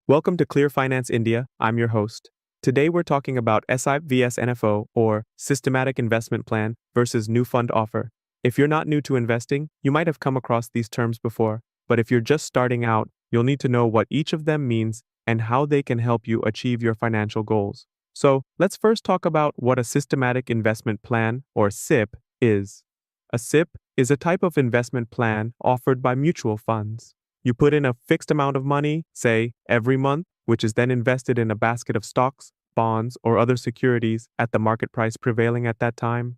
Welcome to Clear Finance India. I'm your host. Today we're talking about SI vs NFO, or Systematic Investment Plan versus New Fund Offer. If you're not new to investing, you might have come across these terms before, but if you're just starting out, you'll need to know what each of them means and how they can help you achieve your financial goals. So, let's first talk about what a Systematic Investment Plan, or SIP, is. A SIP is a type of investment plan offered by mutual funds. You put in a fixed amount of money, say, every month, which is then invested in a basket of stocks, bonds, or other securities at the market price prevailing at that time.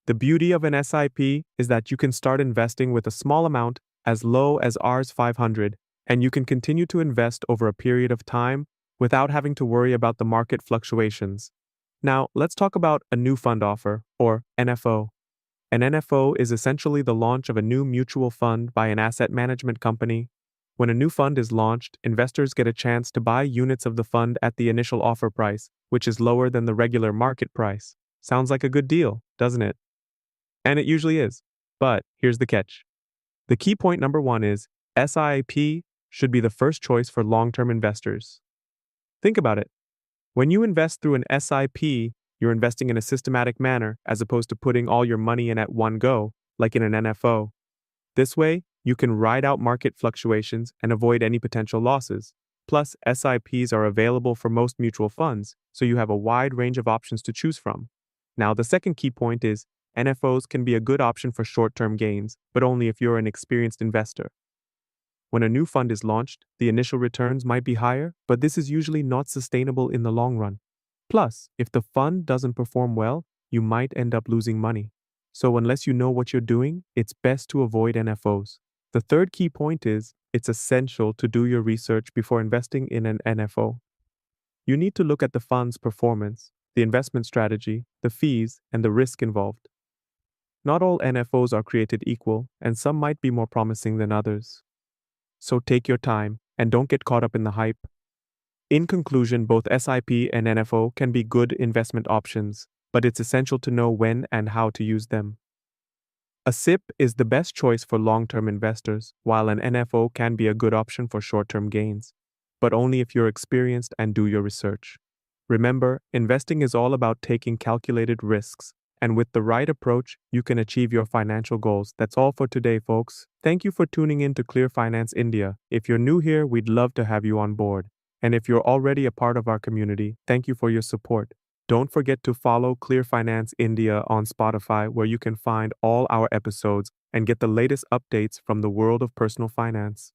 The beauty of an SIP is that you can start investing with a small amount as low as Rs 500, and you can continue to invest over a period of time without having to worry about the market fluctuations. Now, let's talk about a new fund offer, or NFO. An NFO is essentially the launch of a new mutual fund by an asset management company. When a new fund is launched, investors get a chance to buy units of the fund at the initial offer price, which is lower than the regular market price. Sounds like a good deal, doesn't it? And it usually is. But here's the catch. The key point number one is SIP should be the first choice for long-term investors. Think about it. When you invest through an SIP, you're investing in a systematic manner as opposed to putting all your money in at one go, like in an NFO. This way, you can ride out market fluctuations and avoid any potential losses. Plus, SIPs are available for most mutual funds, so you have a wide range of options to choose from. Now, the second key point is NFOs can be a good option for short-term gains, but only if you're an experienced investor. When a new fund is launched, the initial returns might be higher, but this is usually not sustainable in the long run. Plus, if the fund doesn't perform well, you might end up losing money. So unless you know what you're doing, it's best to avoid NFOs. The third key point is, it's essential to do your research before investing in an NFO. You need to look at the fund's performance, the investment strategy, the fees, and the risk involved. Not all NFOs are created equal, and some might be more promising than others. So take your time, and don't get caught up in the hype. In conclusion, both SIP and NFO can be good investment options, but it's essential to know when and how to use them. A SIP is the best choice for long-term investors, while an NFO can be a good option for short-term gains, but only if you're experienced and do your research. Remember, investing is all about taking calculated risks, and with the right approach, you can achieve your financial goals. That's all for today, folks. Thank you for tuning in to Clear Finance India. If you're new here, we'd love to have you on board. And if you're already a part of our community, thank you for your support. Don't forget to follow Clear Finance India on Spotify, where you can find all our episodes and get the latest updates from the world of personal finance.